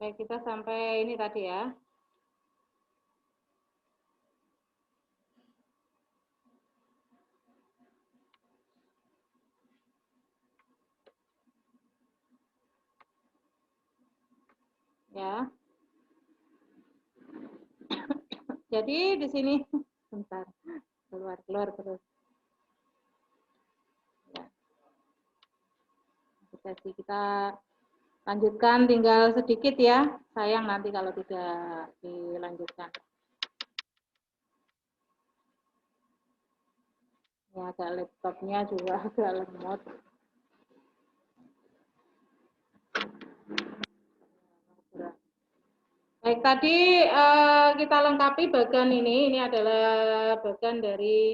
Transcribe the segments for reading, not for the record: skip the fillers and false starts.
Baik, kita sampai ini tadi ya. Ya. Jadi di sini bentar, keluar terus. Ya. Jadi kita lanjutkan, tinggal sedikit ya. Sayang nanti kalau tidak dilanjutkan. Ya, agak laptopnya juga agak lemot. Baik, tadi kita lengkapi bagian ini adalah bagian dari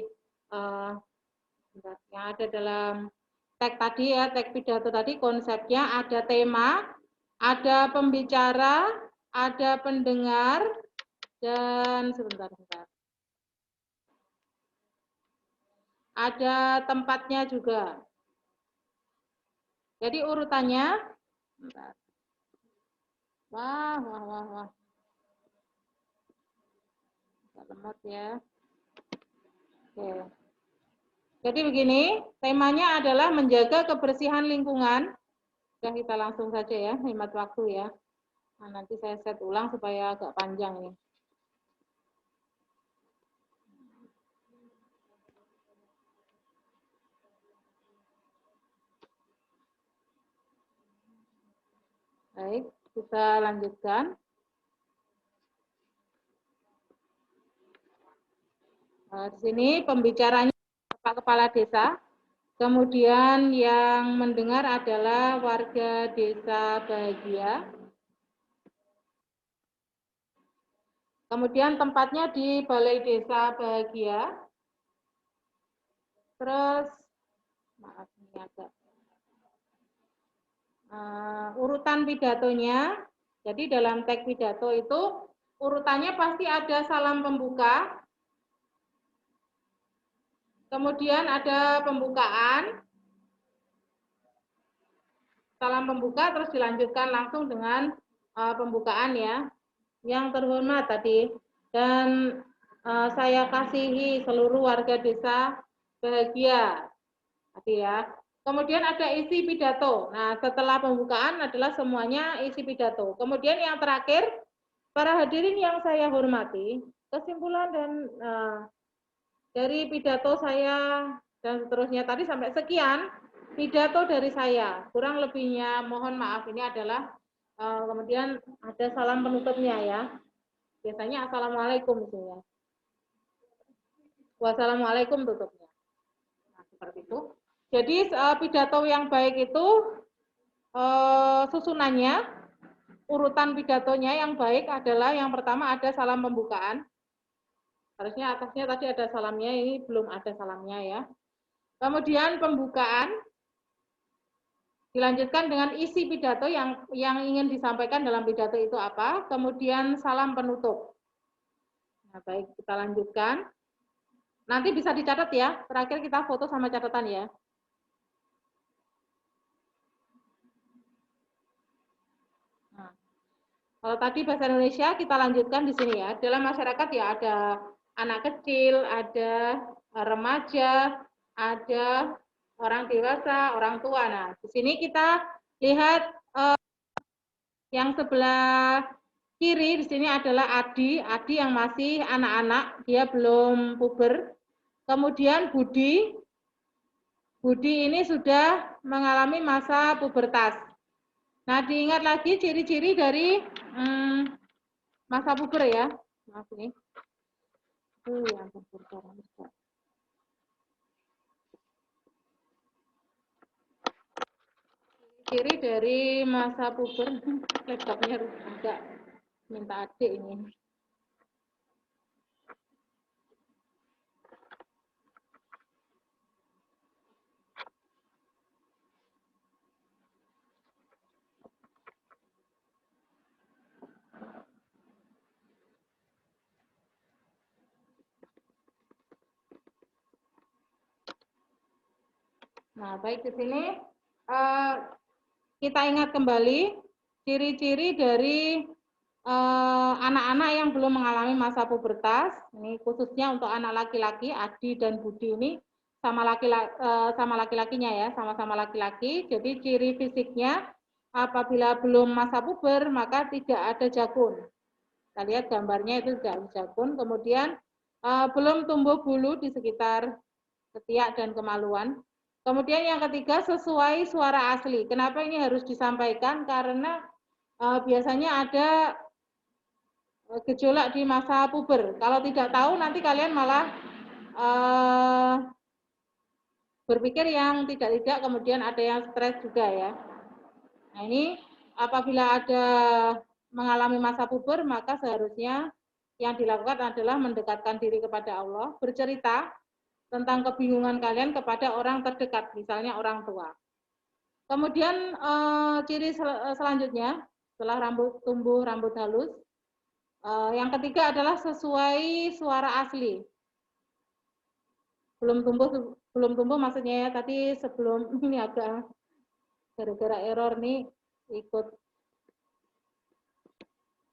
yang ada dalam tag tadi ya, tag pidato tadi. Konsepnya ada tema, ada pembicara, ada pendengar, dan sebentar. Ada tempatnya juga. Jadi urutannya, bentar. Wah. Lemot ya. Oke. Jadi begini, temanya adalah menjaga kebersihan lingkungan. Sudah, kita langsung saja ya, hemat waktu ya. Nah, nanti saya set ulang supaya agak panjang nih. Baik, kita lanjutkan. Di sini pembicaranya Pak Kepala Desa. Kemudian yang mendengar adalah warga desa bahagia. Kemudian tempatnya di Balai Desa Bahagia. Terus, maaf ini agak urutan pidatonya. Jadi dalam teks pidato itu urutannya pasti ada salam pembuka, kemudian ada pembukaan, salam pembuka, terus dilanjutkan langsung dengan pembukaan ya. Yang terhormat tadi, dan saya kasihi seluruh warga desa bahagia tadi ya. Kemudian ada isi pidato. Nah, setelah pembukaan adalah semuanya isi pidato. Kemudian yang terakhir, para hadirin yang saya hormati, kesimpulan dan dari pidato saya dan seterusnya tadi sampai sekian pidato dari saya. Kurang lebihnya mohon maaf, ini adalah kemudian ada salam penutupnya ya. Biasanya assalamualaikum misalnya. Wassalamualaikum tutupnya. Nah, seperti itu. Jadi pidato yang baik itu susunannya, urutan pidatonya yang baik adalah yang pertama ada salam pembukaan. Harusnya atasnya tadi ada salamnya, ini belum ada salamnya ya. Kemudian pembukaan dilanjutkan dengan isi pidato yang ingin disampaikan dalam pidato itu apa. Kemudian salam penutup. Nah, baik, kita lanjutkan. Nanti bisa dicatat ya. Terakhir kita foto sama catatan ya. Nah, kalau tadi bahasa Indonesia kita lanjutkan di sini ya. Dalam masyarakat ya ada anak kecil, ada remaja, ada orang dewasa, orang tua. Nah, di sini kita lihat yang sebelah kiri di sini adalah Adi yang masih anak-anak, dia belum puber. Kemudian Budi ini sudah mengalami masa pubertas. Nah, diingat lagi ciri-ciri dari masa puber ya. Maaf nih. Yang puber. Ciri dari masa puber, laptopnya agak minta adik ini. Nah, baik, di sini kita ingat kembali ciri-ciri dari anak-anak yang belum mengalami masa pubertas. Ini khususnya untuk anak laki-laki, Adi dan Budi ini sama laki-lakinya ya, sama-sama laki-laki. Jadi ciri fisiknya apabila belum masa puber maka tidak ada jakun. Kita lihat gambarnya itu tidak ada jakun. Kemudian belum tumbuh bulu di sekitar ketiak dan kemaluan. Kemudian yang ketiga, sesuai suara asli. Kenapa ini harus disampaikan? Karena biasanya ada gejolak di masa puber. Kalau tidak tahu nanti kalian malah berpikir yang tidak-tidak, kemudian ada yang stres juga ya. Nah ini apabila ada mengalami masa puber, maka seharusnya yang dilakukan adalah mendekatkan diri kepada Allah, bercerita tentang kebingungan kalian kepada orang terdekat, misalnya orang tua. Kemudian ciri selanjutnya, setelah tumbuh rambut halus, yang ketiga adalah sesuai suara asli. Belum tumbuh maksudnya ya, tadi sebelum ini agak gara-gara error nih ikut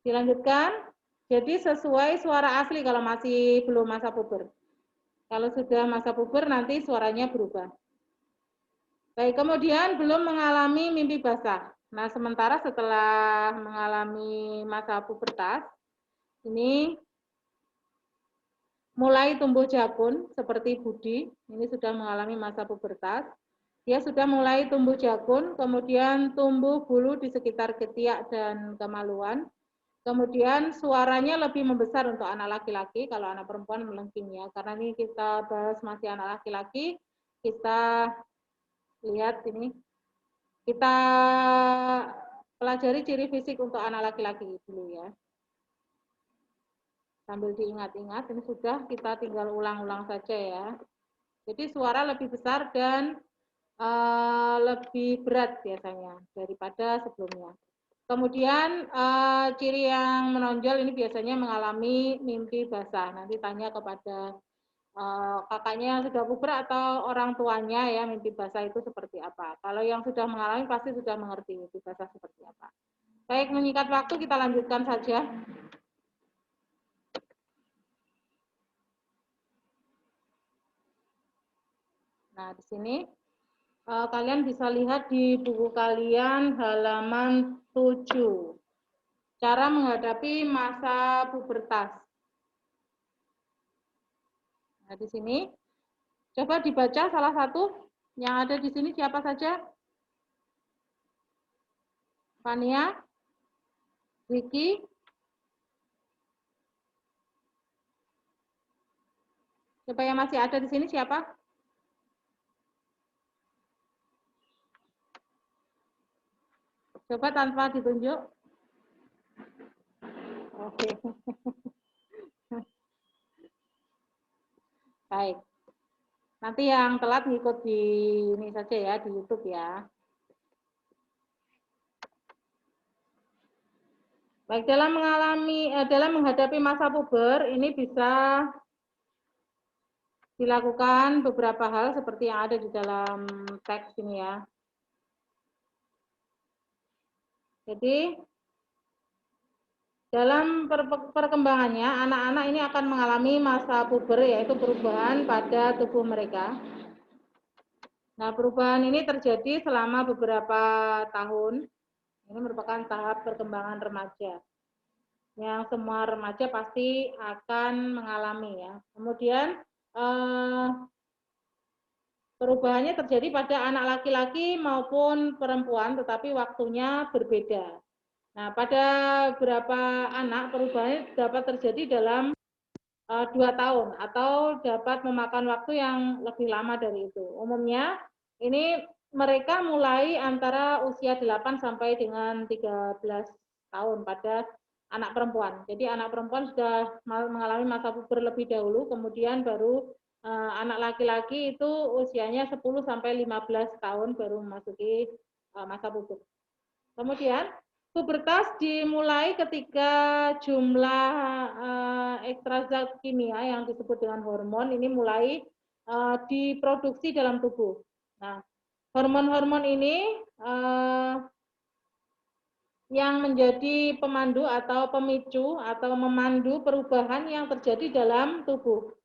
dilanjutkan. Jadi sesuai suara asli kalau masih belum masa puber. Kalau sudah masa puber nanti suaranya berubah. Baik, kemudian belum mengalami mimpi basah. Nah, sementara setelah mengalami masa pubertas, ini mulai tumbuh jakun seperti Budi, ini sudah mengalami masa pubertas. Dia sudah mulai tumbuh jakun, kemudian tumbuh bulu di sekitar ketiak dan kemaluan. Kemudian suaranya lebih membesar untuk anak laki-laki, kalau anak perempuan melengking ya. Karena ini kita bahas masih anak laki-laki, kita lihat ini. Kita pelajari ciri fisik untuk anak laki-laki dulu ya. Sambil diingat-ingat, ini sudah kita tinggal ulang-ulang saja ya. Jadi suara lebih besar dan lebih berat biasanya daripada sebelumnya. Kemudian ciri yang menonjol ini biasanya mengalami mimpi basah. Nanti tanya kepada kakaknya yang sudah puber atau orang tuanya ya, mimpi basah itu seperti apa. Kalau yang sudah mengalami pasti sudah mengerti mimpi basah seperti apa. Baik, menyingkat waktu kita lanjutkan saja. Nah, di sini kalian bisa lihat di buku kalian halaman 7. Cara menghadapi masa pubertas. Nah, di sini coba dibaca salah satu yang ada di sini siapa saja? Fania, Vicky, siapa yang masih ada di sini siapa? Coba tanpa ditunjuk. Oke. Baik. Nanti yang telat ngikut di ini saja ya, di YouTube ya. Baik, dalam menghadapi masa puber ini bisa dilakukan beberapa hal seperti yang ada di dalam teks ini ya. Jadi dalam perkembangannya anak-anak ini akan mengalami masa puber yaitu perubahan pada tubuh mereka. Nah, perubahan ini terjadi selama beberapa tahun. Ini merupakan tahap perkembangan remaja. Yang semua remaja pasti akan mengalami ya. Kemudian perubahannya terjadi pada anak laki-laki maupun perempuan, tetapi waktunya berbeda. Nah, pada beberapa anak perubahannya dapat terjadi dalam 2 tahun atau dapat memakan waktu yang lebih lama dari itu. Umumnya ini mereka mulai antara usia 8 sampai dengan 13 tahun pada anak perempuan. Jadi anak perempuan sudah mengalami masa puber lebih dahulu, kemudian baru anak laki-laki itu usianya 10 sampai 15 tahun baru memasuki masa puber. Kemudian pubertas dimulai ketika jumlah ekstrazat kimia yang disebut dengan hormon ini mulai diproduksi dalam tubuh. Nah, hormon-hormon ini yang menjadi pemandu atau pemicu atau memandu perubahan yang terjadi dalam tubuh,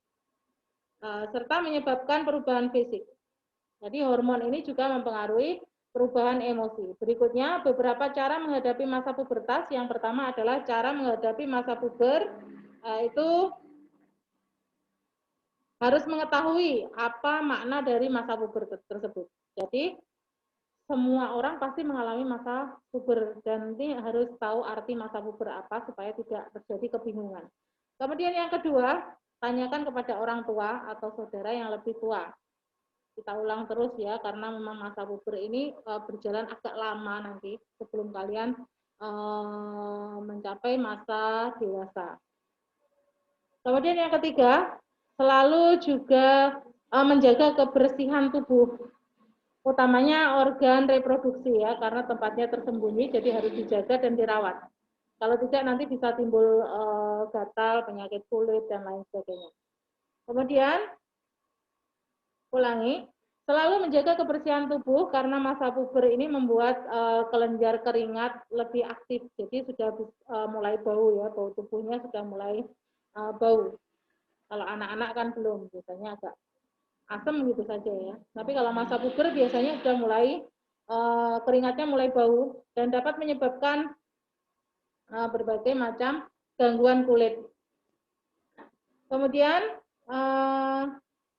serta menyebabkan perubahan fisik. Jadi hormon ini juga mempengaruhi perubahan emosi. Berikutnya beberapa cara menghadapi masa pubertas. Yang pertama adalah cara menghadapi masa puber, itu harus mengetahui apa makna dari masa puber tersebut. Jadi semua orang pasti mengalami masa puber dan ini harus tahu arti masa puber apa supaya tidak terjadi kebingungan. Kemudian yang kedua, tanyakan kepada orang tua atau saudara yang lebih tua. Kita ulang terus ya, karena memang masa puber ini berjalan agak lama nanti sebelum kalian mencapai masa dewasa. Kemudian yang ketiga, selalu juga menjaga kebersihan tubuh, utamanya organ reproduksi ya, karena tempatnya tersembunyi, jadi harus dijaga dan dirawat. Kalau tidak nanti bisa timbul gatal, penyakit kulit dan lain sebagainya. Kemudian ulangi, selalu menjaga kebersihan tubuh karena masa puber ini membuat kelenjar keringat lebih aktif, jadi sudah mulai bau ya, bau tubuhnya sudah mulai bau. Kalau anak-anak kan belum, biasanya agak asam gitu saja ya. Tapi kalau masa puber biasanya sudah mulai keringatnya mulai bau dan dapat menyebabkan berbagai macam gangguan kulit. Kemudian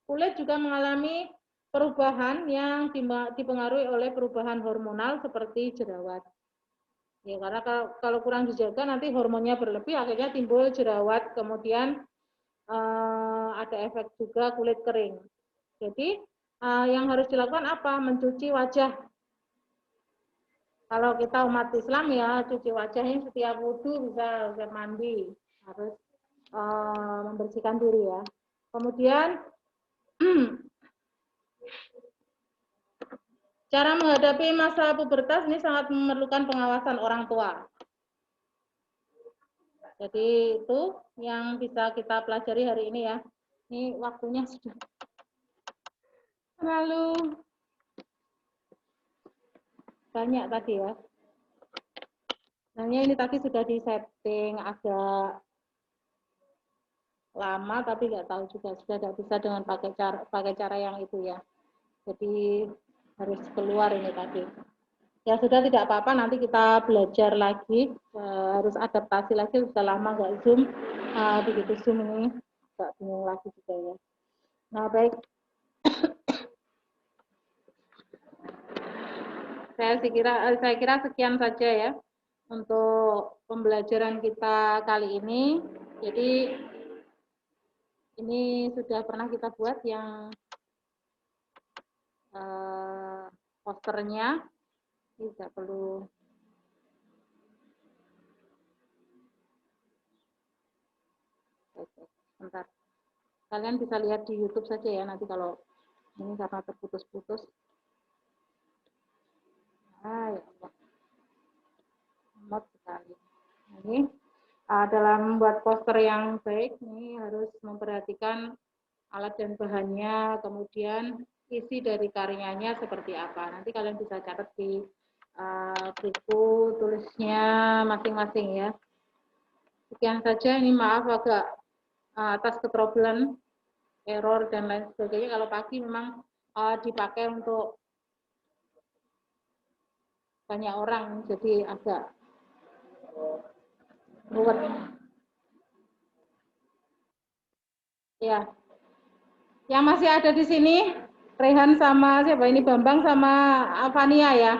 kulit juga mengalami perubahan yang dipengaruhi oleh perubahan hormonal seperti jerawat. Ya, karena kalau kurang dijaga nanti hormonnya berlebih akhirnya timbul jerawat, kemudian ada efek juga kulit kering. Jadi yang harus dilakukan apa? Mencuci wajah. Kalau kita umat Islam ya cuci wajahnya setiap wudhu bisa mandi, harus membersihkan diri ya. Kemudian cara menghadapi masa pubertas ini sangat memerlukan pengawasan orang tua. Jadi itu yang bisa kita pelajari hari ini ya. Ini waktunya sudah terlalu banyak tadi ya. Sebenarnya ini tadi sudah di setting agak lama tapi nggak tahu juga sudah tidak bisa dengan pakai cara yang itu ya. Jadi harus keluar ini tadi. Ya sudah tidak apa-apa, nanti kita belajar lagi, harus adaptasi lagi, sudah lama nggak zoom, begitu zoom ini nggak bingung lagi juga ya. Nah baik, saya kira sekian saja ya untuk pembelajaran kita kali ini. Jadi ini sudah pernah kita buat yang posternya, tidak perlu. Sebentar. Kalian bisa lihat di YouTube saja ya nanti kalau ini karena terputus-putus. Ya Allah. Lemot sekali. Ini dalam membuat poster yang baik ini harus memperhatikan alat dan bahannya, kemudian isi dari karyanya seperti apa. Nanti kalian bisa catat di buku tulisnya masing-masing ya. Sekian saja, ini maaf agak atas keterobolan, error dan lain sebagainya. Kalau pagi memang dipakai untuk banyak orang, jadi agak ruwet. Ya, yang masih ada di sini Rehan sama siapa ini, Bambang sama Avania ya.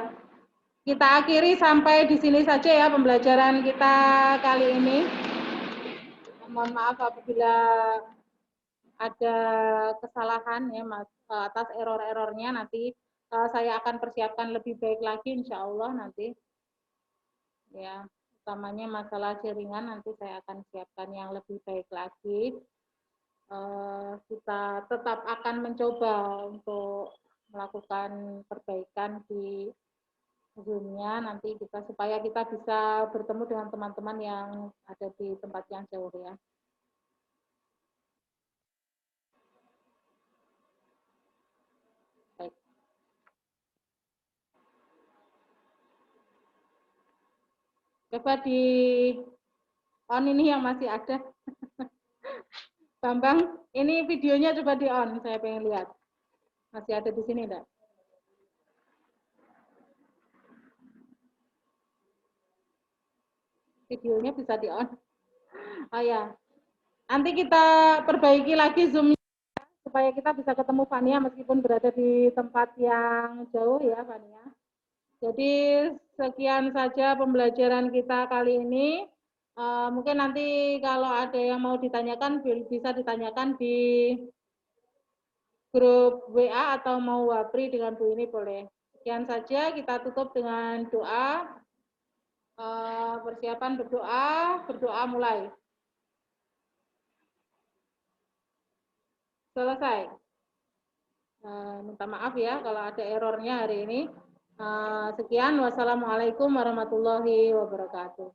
Kita akhiri sampai di sini saja ya pembelajaran kita kali ini. Mohon maaf apabila ada kesalahan ya Mas, atas error-errornya, nanti saya akan persiapkan lebih baik lagi insya Allah nanti ya, utamanya masalah jaringan nanti saya akan siapkan yang lebih baik lagi. Kita tetap akan mencoba untuk melakukan perbaikan di Zoom-nya nanti kita supaya kita bisa bertemu dengan teman-teman yang ada di tempat yang jauh ya. Baik. Coba di on ini yang masih ada. Bambang, ini videonya coba di on, saya pengen lihat. Masih ada di sini enggak? Videonya bisa di on. Oh ya, nanti kita perbaiki lagi Zoom supaya kita bisa ketemu Fania meskipun berada di tempat yang jauh ya Fania. Jadi sekian saja pembelajaran kita kali ini. Mungkin nanti kalau ada yang mau ditanyakan bisa ditanyakan di grup WA atau mau wapri dengan Bu ini boleh. Sekian saja, kita tutup dengan doa. Persiapan berdoa mulai. Selesai. Minta maaf ya kalau ada errornya hari ini. Sekian, wassalamualaikum warahmatullahi wabarakatuh.